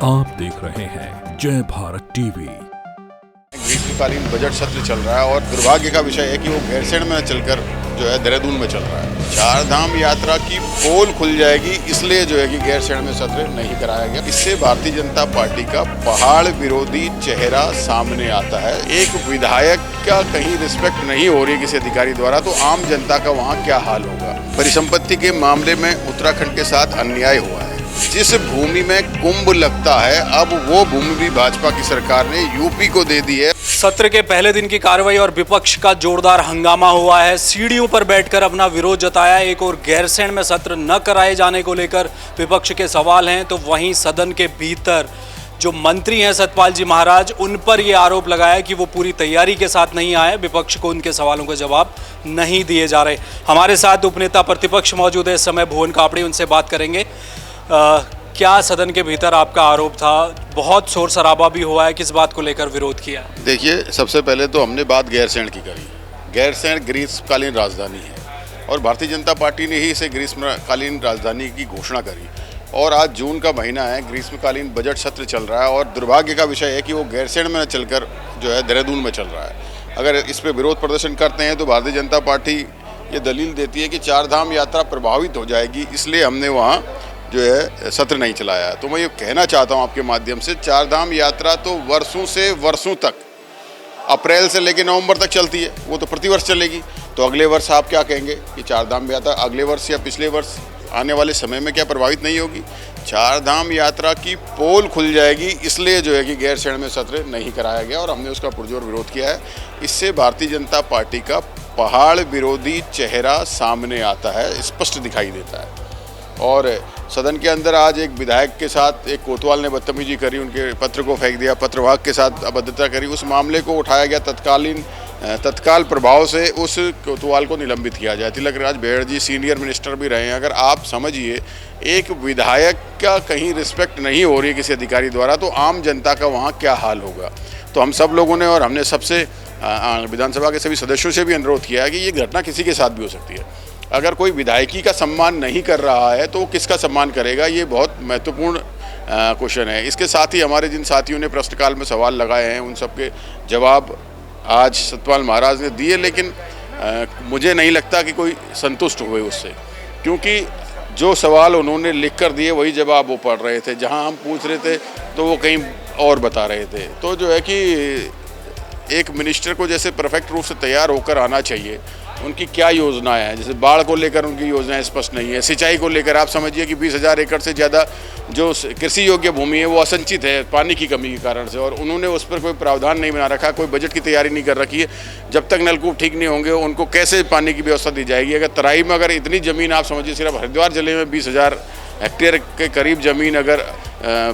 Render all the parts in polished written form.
आप देख रहे हैं जय भारत टीवी। ग्रीष्मकालीन बजट सत्र चल रहा है और दुर्भाग्य का विषय है कि वो गैरसैंण में चलकर जो है देहरादून में चल रहा है। चार धाम यात्रा की पोल खुल जाएगी, इसलिए जो है कि गैरसैंण में सत्र नहीं कराया गया। इससे भारतीय जनता पार्टी का पहाड़ विरोधी चेहरा सामने आता है। एक विधायक का कहीं रिस्पेक्ट नहीं हो रही किसी अधिकारी द्वारा, तो आम जनता का वहाँ क्या हाल होगा। परिसंपत्ति के मामले में उत्तराखंड के साथ अन्याय हुआ है। जिस भूमि में कुंभ लगता है, अब वो भूमि भी भाजपा की सरकार ने यूपी को दे दी है। सत्र के पहले दिन की कार्रवाई और विपक्ष का जोरदार हंगामा हुआ है। सीढ़ियों पर बैठकर अपना विरोध जताया। एक और गैरसैंण में सत्र न कराए जाने को लेकर विपक्ष के सवाल हैं, तो वहीं सदन के भीतर जो मंत्री हैं सतपाल जी महाराज, उन पर ये आरोप लगाया कि वो पूरी तैयारी के साथ नहीं आए। विपक्ष को उनके सवालों का जवाब नहीं दिए जा रहे। हमारे साथ उपनेता प्रतिपक्ष मौजूद है इस समय, भुवन कापड़ी, उनसे बात करेंगे। क्या सदन के भीतर आपका आरोप था? बहुत शोर शराबा भी हुआ है, किस बात को लेकर विरोध किया? देखिए, सबसे पहले तो हमने बात गैरसैंण की करी। गैरसैंण ग्रीष्मकालीन राजधानी है और भारतीय जनता पार्टी ने ही इसे ग्रीष्मकालीन राजधानी की घोषणा करी। और आज जून का महीना है, ग्रीष्मकालीन बजट सत्र चल रहा है और दुर्भाग्य का विषय है कि वो गैरसैंण में चलकर जो है देहरादून में चल रहा है। अगर इस पर विरोध प्रदर्शन करते हैं तो भारतीय जनता पार्टी ये दलील देती है कि चार धाम यात्रा प्रभावित हो जाएगी, इसलिए हमने वहाँ जो है सत्र नहीं चलाया। तो मैं ये कहना चाहता हूँ आपके माध्यम से, चार धाम यात्रा तो वर्षों से वर्षों तक, अप्रैल से लेकर नवंबर तक चलती है, वो तो प्रतिवर्ष चलेगी। तो अगले वर्ष आप क्या कहेंगे कि चार धाम यात्रा अगले वर्ष या पिछले वर्ष आने वाले समय में क्या प्रभावित नहीं होगी? चार धाम यात्रा की पोल खुल जाएगी, इसलिए जो है कि गैरसैंण में सत्र नहीं कराया गया और हमने उसका पुरजोर विरोध किया है। इससे भारतीय जनता पार्टी का पहाड़ विरोधी चेहरा सामने आता है, स्पष्ट दिखाई देता है। और सदन के अंदर आज एक विधायक के साथ एक कोतवाल ने बदतमीजी करी, उनके पत्र को फेंक दिया, पत्रवाहक के साथ अभद्रता करी। उस मामले को उठाया गया, तत्काल प्रभाव से उस कोतवाल को निलंबित किया जाए। तिलक राज बेहड़ जी सीनियर मिनिस्टर भी रहे हैं। अगर आप समझिए, एक विधायक का कहीं रिस्पेक्ट नहीं हो रही किसी अधिकारी द्वारा, तो आम जनता का वहाँ क्या हाल होगा। तो हम सब लोगों ने और हमने सबसे विधानसभा के सभी सदस्यों से भी अनुरोध किया है कि ये घटना किसी के साथ भी हो सकती है। अगर कोई विधायकी का सम्मान नहीं कर रहा है तो वो किसका सम्मान करेगा, ये बहुत महत्वपूर्ण क्वेश्चन है। इसके साथ ही हमारे जिन साथियों ने प्रश्नकाल में सवाल लगाए हैं, उन सबके जवाब आज सतपाल महाराज ने दिए, लेकिन मुझे नहीं लगता कि कोई संतुष्ट हुए उससे, क्योंकि जो सवाल उन्होंने लिख कर दिए वही जवाब वो पढ़ रहे थे। जहां हम पूछ रहे थे तो वो कहीं और बता रहे थे। तो जो है कि एक मिनिस्टर को जैसे परफेक्ट रूप से तैयार होकर आना चाहिए, उनकी क्या योजनाएं हैं, जैसे बाढ़ को लेकर उनकी योजनाएं स्पष्ट नहीं है। सिंचाई को लेकर आप समझिए कि 20,000 एकड़ से ज़्यादा जो कृषि योग्य भूमि है वो असंचित है पानी की कमी के कारण से, और उन्होंने उस पर कोई प्रावधान नहीं बना रखा, कोई बजट की तैयारी नहीं कर रखी है। जब तक नलकूप ठीक नहीं होंगे उनको कैसे पानी की व्यवस्था दी जाएगी। अगर तराई में अगर इतनी ज़मीन, आप समझिए सिर्फ हरिद्वार जिले में 20,000 हेक्टेयर के करीब ज़मीन अगर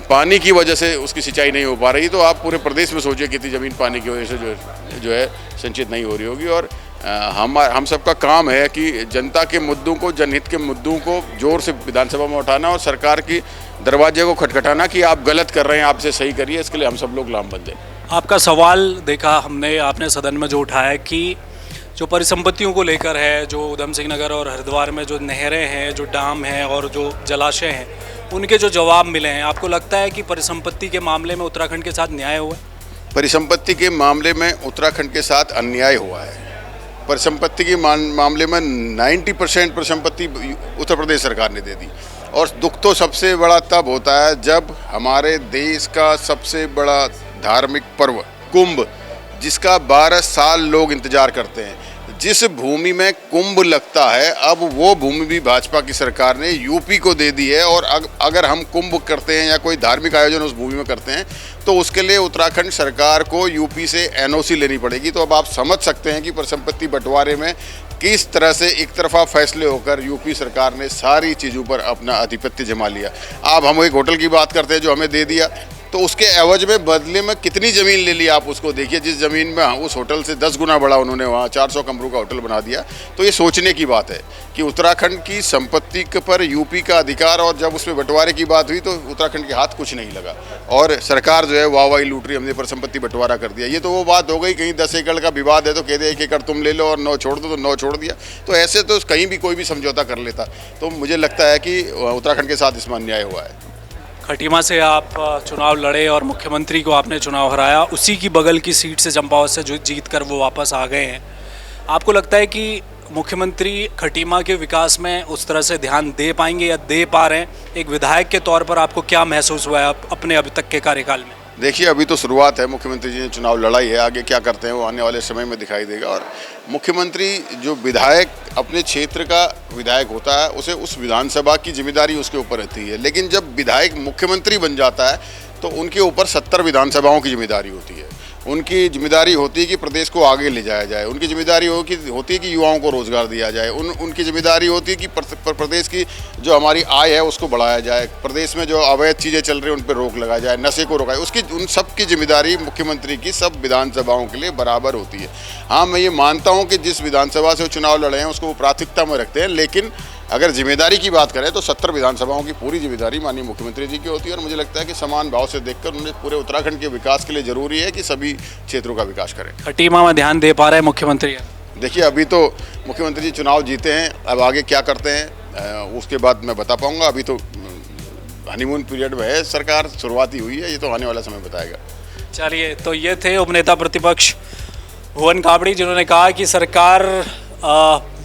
पानी की वजह से उसकी सिंचाई नहीं हो पा रही, तो आप पूरे प्रदेश में सोचिए कितनी ज़मीन पानी की वजह से जो है संचित नहीं हो रही होगी। और हम सबका काम है कि जनता के मुद्दों को, जनहित के मुद्दों को जोर से विधानसभा में उठाना और सरकार की दरवाजे को खटखटाना कि आप गलत कर रहे हैं, आपसे सही करिए। इसके लिए हम सब लोग लामबंद हैं। आपका सवाल देखा हमने, आपने सदन में जो उठाया कि जो परिसंपत्तियों को लेकर है, जो उधम सिंह नगर और हरिद्वार में जो नहरें हैं, जो डैम हैं और जो जलाशय हैं, उनके जो जवाब मिले हैं, आपको लगता है कि परिसंपत्ति के मामले में उत्तराखंड के साथ न्याय हुआ? परिसंपत्ति के मामले में उत्तराखंड के साथ अन्याय हुआ है। परिसंपत्ति के मामले में 90% परिसंपत्ति उत्तर प्रदेश सरकार ने दे दी। और दुख तो सबसे बड़ा तब होता है जब हमारे देश का सबसे बड़ा धार्मिक पर्व कुंभ, जिसका 12 साल लोग इंतजार करते हैं, जिस भूमि में कुंभ लगता है, अब वो भूमि भी भाजपा की सरकार ने यूपी को दे दी है। और अगर हम कुंभ करते हैं या कोई धार्मिक आयोजन उस भूमि में करते हैं तो उसके लिए उत्तराखंड सरकार को यूपी से एनओसी लेनी पड़ेगी। तो अब आप समझ सकते हैं कि परिसंपत्ति बंटवारे में किस तरह से एक तरफा फैसले होकर यूपी सरकार ने सारी चीज़ों पर अपना आधिपत्य जमा लिया। अब हम एक होटल की बात करते हैं जो हमें दे दिया, तो उसके एवज में बदले में कितनी ज़मीन ले ली आप उसको देखिए। जिस ज़मीन में उस होटल से 10 गुना बड़ा उन्होंने वहाँ 400 कमरों का होटल बना दिया। तो ये सोचने की बात है कि उत्तराखंड की संपत्ति पर यूपी का अधिकार, और जब उसमें बंटवारे की बात हुई तो उत्तराखंड के हाथ कुछ नहीं लगा और सरकार जो है वाहवाही लूट रही, हमने पर संपत्ति बंटवारा कर दिया। ये तो वो बात हो गई, कहीं 10 एकड़ का विवाद है तो कह दे 1 एकड़ तुम ले लो और 9 छोड़ दो, तो 9 छोड़ दिया। तो ऐसे तो कहीं भी कोई भी समझौता कर लेता। तो मुझे लगता है कि उत्तराखंड के साथ इसमें अन्याय हुआ है। खटीमा से आप चुनाव लड़े और मुख्यमंत्री को आपने चुनाव हराया, उसी की बगल की सीट से चंपावत से जो जीत कर वो वापस आ गए हैं। आपको लगता है कि मुख्यमंत्री खटीमा के विकास में उस तरह से ध्यान दे पाएंगे या दे पा रहे हैं? एक विधायक के तौर पर आपको क्या महसूस हुआ है अपने अभी तक के कार्यकाल में? देखिए, अभी तो शुरुआत है। मुख्यमंत्री जी ने चुनाव लड़ाई है, आगे क्या करते हैं वो आने वाले समय में दिखाई देगा। और मुख्यमंत्री जो विधायक अपने क्षेत्र का विधायक होता है, उसे उस विधानसभा की जिम्मेदारी उसके ऊपर रहती है। लेकिन जब विधायक मुख्यमंत्री बन जाता है तो उनके ऊपर 70 विधानसभाओं की जिम्मेदारी होती है। उनकी जिम्मेदारी होती है कि प्रदेश को आगे ले जाया जाए, उनकी जिम्मेदारी होती है कि युवाओं को रोजगार दिया जाए, उनकी जिम्मेदारी होती है कि प्रदेश की जो हमारी आय है उसको बढ़ाया जाए, प्रदेश में जो अवैध चीज़ें चल रही हैं उन पर रोक लगाया जाए, नशे को रोका जाए। उसकी उन सब की जिम्मेदारी मुख्यमंत्री की सब विधानसभाओं के लिए बराबर होती है। हाँ, मैं ये मानता हूँ कि जिस विधानसभा से वो चुनाव लड़े हैं उसको वो प्राथमिकता में रखते हैं, लेकिन अगर जिम्मेदारी की बात करें तो 70 विधानसभाओं की पूरी जिम्मेदारी माननीय मुख्यमंत्री जी की होती है। और मुझे लगता है कि समान भाव से देखकर उन्हें पूरे उत्तराखंड के विकास के लिए जरूरी है कि सभी क्षेत्रों का विकास करें। खटीमा में ध्यान दे पा रहे हैं मुख्यमंत्री? देखिए, अभी तो मुख्यमंत्री जी चुनाव जीते हैं, अब आगे क्या करते हैं उसके बाद मैं बता पाऊँगा। अभी तो हनीमून पीरियड में है, सरकार शुरुआती हुई है, ये तो आने वाला समय बताएगा। चलिए, तो ये थे उपनेता प्रतिपक्ष भुवन कापड़ी, जिन्होंने कहा कि सरकार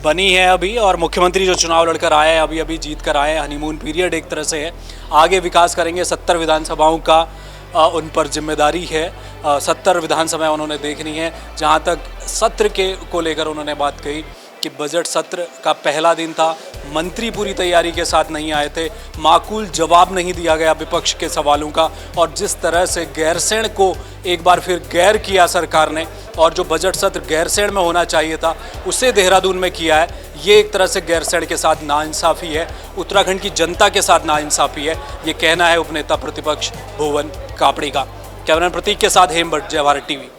बनी है अभी और मुख्यमंत्री जो चुनाव लड़कर आए हैं अभी जीत कर आए हैं, हनीमून पीरियड एक तरह से है, आगे विकास करेंगे। 70 विधानसभाओं का उन पर जिम्मेदारी है, 70 विधानसभाएं उन्होंने देखनी है। जहां तक सत्र को लेकर उन्होंने बात कही कि बजट सत्र का पहला दिन था, मंत्री पूरी तैयारी के साथ नहीं आए थे, माकूल जवाब नहीं दिया गया विपक्ष के सवालों का, और जिस तरह से गैरसैंण को एक बार फिर गैर किया सरकार ने, और जो बजट सत्र गैरसैंण में होना चाहिए था उसे देहरादून में किया है, ये एक तरह से गैरसैंण के साथ नाइंसाफ़ी है, उत्तराखंड की जनता के साथ नाइंसाफ़ी है, ये कहना है उपनेता प्रतिपक्ष भुवन कापड़ी का। कैमरामैन प्रतीक के साथ हेम भट्ट, जय भारत टीवी।